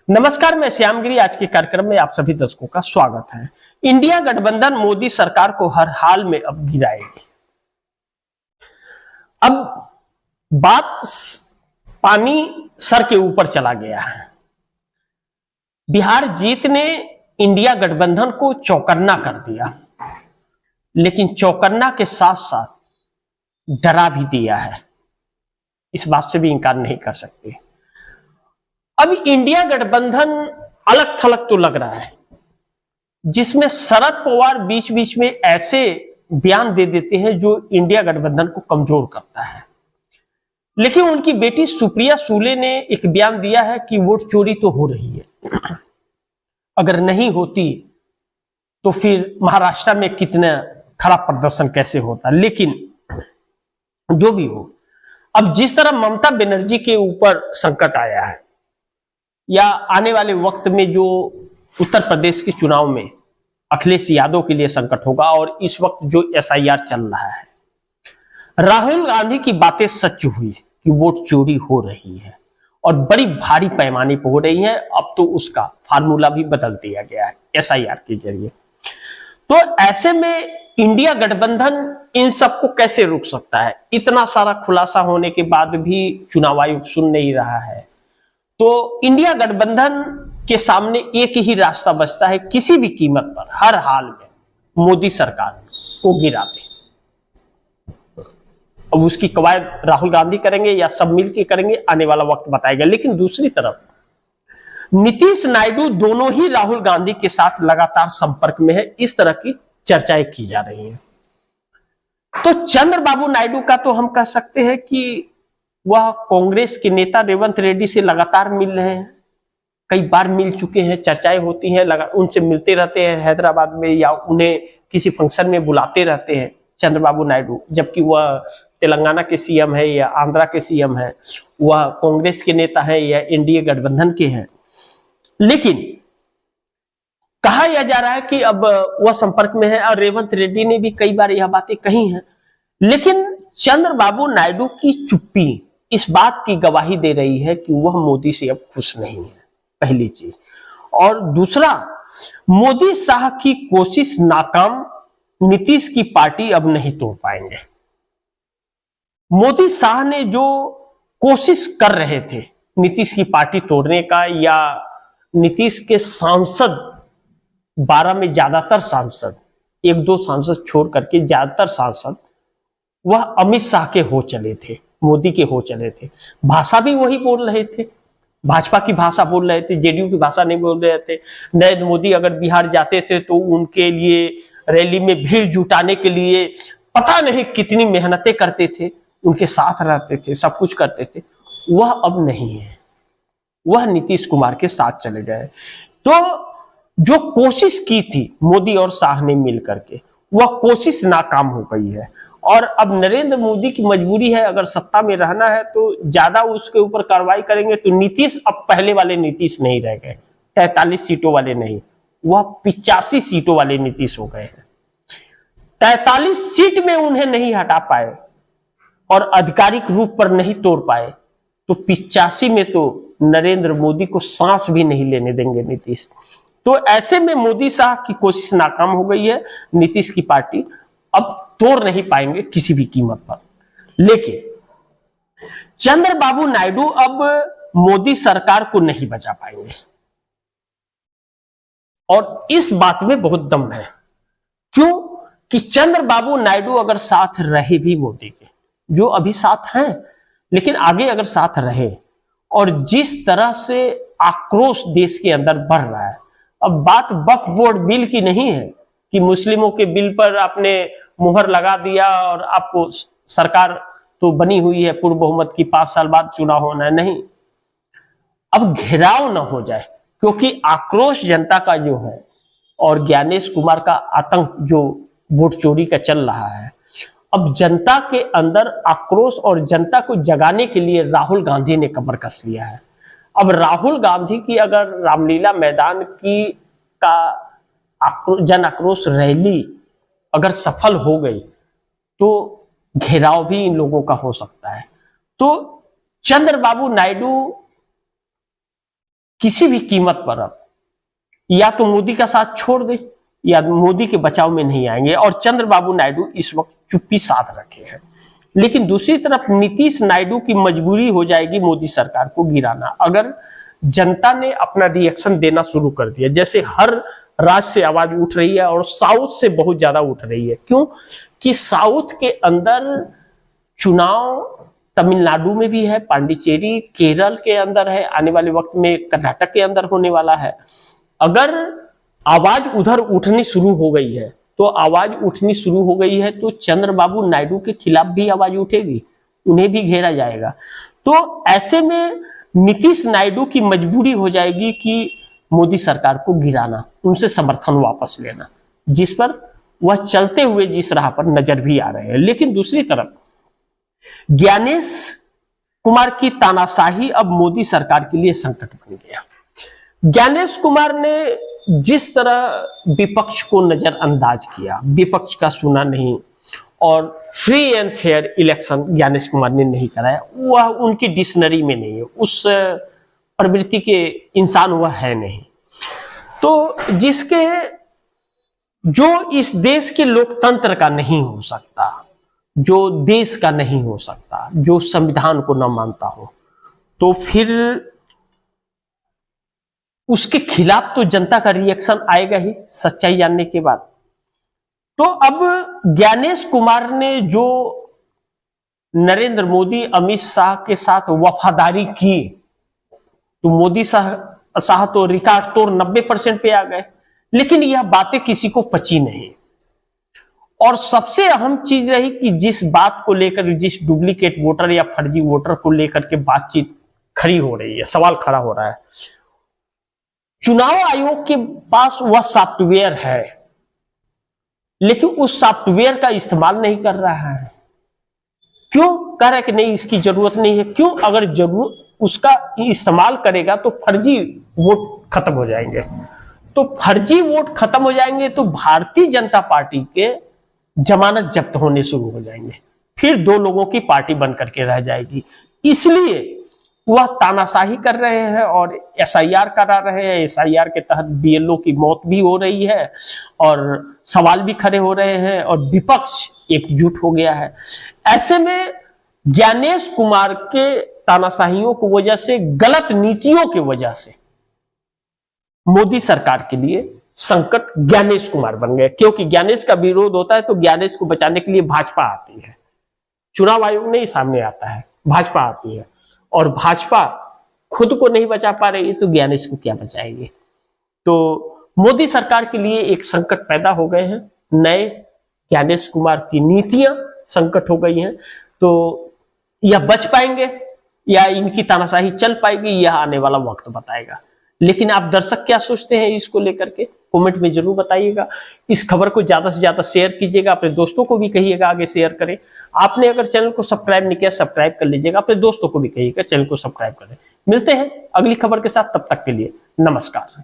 नमस्कार, मैं श्यामगिरी। आज के कार्यक्रम में आप सभी दर्शकों का स्वागत है। इंडिया गठबंधन मोदी सरकार को हर हाल में अब गिराएगी। अब बात पानी सर के ऊपर चला गया है। बिहार जीत ने इंडिया गठबंधन को चौकन्ना कर दिया, लेकिन चौकन्ना के साथ साथ डरा भी दिया है। इस बात से भी इंकार नहीं कर सकते। अब इंडिया गठबंधन अलग थलग तो लग रहा है, जिसमें शरद पवार बीच बीच में ऐसे बयान दे देते हैं जो इंडिया गठबंधन को कमजोर करता है। लेकिन उनकी बेटी सुप्रिया सुले ने एक बयान दिया है कि वोट चोरी तो हो रही है, अगर नहीं होती तो फिर महाराष्ट्र में कितना खराब प्रदर्शन कैसे होता। लेकिन जो भी हो, अब जिस तरह ममता बनर्जी के ऊपर संकट आया है, या आने वाले वक्त में जो उत्तर प्रदेश के चुनाव में अखिलेश यादव के लिए संकट होगा, और इस वक्त जो एसआईआर चल रहा है, राहुल गांधी की बातें सच हुई कि वोट चोरी हो रही है और बड़ी भारी पैमाने पर हो रही है। अब तो उसका फार्मूला भी बदल दिया गया है एसआईआर के जरिए। तो ऐसे में इंडिया गठबंधन इन सबको कैसे रोक सकता है? इतना सारा खुलासा होने के बाद भी चुनाव आयोग सुन नहीं रहा है। तो इंडिया गठबंधन के सामने एक ही रास्ता बचता है, किसी भी कीमत पर हर हाल में मोदी सरकार को गिरा दे। अब उसकी कवायद राहुल गांधी करेंगे या सब मिलकर करेंगे, आने वाला वक्त बताएगा। लेकिन दूसरी तरफ नीतीश नायडू दोनों ही राहुल गांधी के साथ लगातार संपर्क में है, इस तरह की चर्चाएं की जा रही हैं। तो चंद्रबाबू नायडू का तो हम कह सकते हैं कि वह कांग्रेस के नेता रेवंत रेड्डी से लगातार मिल रहे हैं, कई बार मिल चुके हैं, चर्चाएं होती हैं, उनसे मिलते रहते हैं हैदराबाद में, या उन्हें किसी फंक्शन में बुलाते रहते हैं चंद्रबाबू नायडू। जबकि वह तेलंगाना के सीएम है या आंध्रा के सीएम है, वह कांग्रेस के नेता है या एनडीए गठबंधन के हैं। लेकिन कहा यह जा रहा है कि अब वह संपर्क में है, और रेवंत रेड्डी ने भी कई बार यह बातें कही हैं। लेकिन चंद्रबाबू नायडू की चुप्पी इस बात की गवाही दे रही है कि वह मोदी से अब खुश नहीं है, पहली चीज। और दूसरा, मोदी शाह की कोशिश नाकाम, नीतीश की पार्टी अब नहीं तोड़ पाएंगे। मोदी शाह ने जो कोशिश कर रहे थे नीतीश की पार्टी तोड़ने का, या नीतीश के सांसद 12 में ज्यादातर सांसद, एक दो सांसद छोड़ करके ज्यादातर सांसद वह अमित शाह के हो चले थे, मोदी के हो चले थे। भाषा भी वही बोल रहे थे, भाजपा की भाषा बोल रहे थे, जेडीयू की भाषा नहीं बोल रहे थे। नरेंद्र मोदी अगर बिहार जाते थे तो उनके लिए रैली में भीड़ जुटाने के लिए पता नहीं कितनी मेहनतें करते थे, उनके साथ रहते थे, सब कुछ करते थे। वह अब नहीं है, वह नीतीश कुमार के साथ चले गए। तो जो कोशिश की थी मोदी और शाह ने मिलकर के, वह कोशिश नाकाम हो गई है। और अब नरेंद्र मोदी की मजबूरी है, अगर सत्ता में रहना है तो ज्यादा उसके ऊपर कार्रवाई करेंगे तो नीतीश अब पहले वाले नीतीश नहीं रह गए, 43 सीटों वाले नहीं, वह 85 सीटों वाले नीतीश हो गए हैं। 43 सीट में उन्हें नहीं हटा पाए और आधिकारिक रूप पर नहीं तोड़ पाए, तो 85 में तो नरेंद्र मोदी को सांस भी नहीं लेने देंगे नीतीश। तो ऐसे में मोदी शाह की कोशिश नाकाम हो गई है, नीतीश की पार्टी अब तोड़ नहीं पाएंगे किसी भी कीमत पर। लेकिन चंद्रबाबू नायडू अब मोदी सरकार को नहीं बचा पाएंगे, और इस बात में बहुत दम है। क्यों? कि चंद्रबाबू नायडू अगर साथ रहे भी मोदी के, जो अभी साथ हैं, लेकिन आगे अगर साथ रहे, और जिस तरह से आक्रोश देश के अंदर बढ़ रहा है, अब बात वक्फ बोर्ड बिल की नहीं है कि मुस्लिमों के बिल पर आपने मुहर लगा दिया और आपको सरकार तो बनी हुई है पूर्व बहुमत की, 5 साल बाद चुनाव होना है, नहीं। अब घेराव न हो जाए, क्योंकि आक्रोश जनता का जो है, और ज्ञानेश कुमार का आतंक जो वोट चोरी का चल रहा है, अब जनता के अंदर आक्रोश और जनता को जगाने के लिए राहुल गांधी ने कमर कस लिया है। अब राहुल गांधी की अगर रामलीला मैदान की का जन आक्रोश रैली अगर सफल हो गई, तो घेराव भी इन लोगों का हो सकता है। तो चंद्रबाबू नायडू किसी भी कीमत पर अब या तो मोदी का साथ छोड़ दे या मोदी के बचाव में नहीं आएंगे, और चंद्रबाबू नायडू इस वक्त चुप्पी साध रखे हैं। लेकिन दूसरी तरफ नीतीश नायडू की मजबूरी हो जाएगी मोदी सरकार को गिराना, अगर जनता ने अपना रिएक्शन देना शुरू कर दिया। जैसे हर राज्य से आवाज उठ रही है और साउथ से बहुत ज्यादा उठ रही है। क्यों? कि साउथ के अंदर चुनाव तमिलनाडु में भी है, पांडिचेरी, केरल के अंदर है, आने वाले वक्त में कर्नाटक के अंदर होने वाला है। अगर आवाज उधर उठनी शुरू हो गई है तो चंद्रबाबू नायडू के खिलाफ भी आवाज उठेगी, उन्हें भी घेरा जाएगा। तो ऐसे में नीतीश नायडू की मजबूरी हो जाएगी कि मोदी सरकार को गिराना, उनसे समर्थन वापस लेना, जिस पर वह चलते हुए जिस राह पर नजर भी आ रहे हैं। लेकिन दूसरी तरफ ज्ञानेश कुमार की तानाशाही अब मोदी सरकार के लिए संकट बन गया। ज्ञानेश कुमार ने जिस तरह विपक्ष को नजरअंदाज किया, विपक्ष का सुना नहीं, और free and fair election Gyanesh Kumar ने नहीं कराया, वह उनकी डिक्शनरी में नहीं है, उस प्रवृत्ति के इंसान वह है नहीं। तो जिसके जो इस देश के लोकतंत्र का नहीं हो सकता, जो देश का नहीं हो सकता, जो संविधान को न मानता हो, तो फिर उसके खिलाफ तो जनता का रिएक्शन आएगा ही सच्चाई जानने के बाद। तो अब ज्ञानेश कुमार ने जो नरेंद्र मोदी अमित शाह के साथ वफादारी की, तो मोदी शाह तो रिकॉर्ड तोड़ 90% पे आ गए। लेकिन यह बातें किसी को पची नहीं, और सबसे अहम चीज रही कि जिस बात को लेकर, जिस डुप्लीकेट वोटर या फर्जी वोटर को लेकर के बातचीत खड़ी हो रही है, सवाल खड़ा हो रहा है, चुनाव आयोग के पास वह सॉफ्टवेयर है, लेकिन उस सॉफ्टवेयर का इस्तेमाल नहीं कर रहा है। क्यों? कह रहा है कि नहीं, इसकी जरूरत नहीं है। क्यों? अगर जरूर उसका इस्तेमाल करेगा तो फर्जी वोट खत्म हो जाएंगे, तो फर्जी वोट खत्म हो जाएंगे तो भारतीय जनता पार्टी के जमानत जब्त होने शुरू हो जाएंगे, फिर दो लोगों की पार्टी बन करके रह जाएगी। इसलिए वह तानाशाही कर रहे हैं और एसआईआर करा रहे हैं। एसआईआर के तहत बीएलओ की मौत भी हो रही है और सवाल भी खड़े हो रहे हैं, और विपक्ष एकजुट हो गया है। ऐसे में ज्ञानेश कुमार के तानाशाहियों की वजह से, गलत नीतियों की वजह से मोदी सरकार के लिए संकट ज्ञानेश कुमार बन गए। क्योंकि ज्ञानेश का विरोध होता है तो ज्ञानेश को बचाने के लिए भाजपा आती है, चुनाव आयोग नहीं सामने आता है, भाजपा आती है, और भाजपा खुद को नहीं बचा पा रही तो ज्ञानेश को क्या बचाएगी। तो मोदी सरकार के लिए एक संकट पैदा हो गए हैं, नए ज्ञानेश कुमार की नीतियां संकट हो गई हैं। तो यह बच पाएंगे या इनकी तानाशाही चल पाएगी, यह आने वाला वक्त बताएगा। लेकिन आप दर्शक क्या सोचते हैं इसको लेकर के, कमेंट में जरूर बताइएगा। इस खबर को ज्यादा से ज्यादा शेयर कीजिएगा, अपने दोस्तों को भी कहिएगा आगे शेयर करें। आपने अगर चैनल को सब्सक्राइब नहीं किया, सब्सक्राइब कर लीजिएगा, अपने दोस्तों को भी कहिएगा चैनल को सब्सक्राइब करें। मिलते हैं अगली खबर के साथ, तब तक के लिए नमस्कार।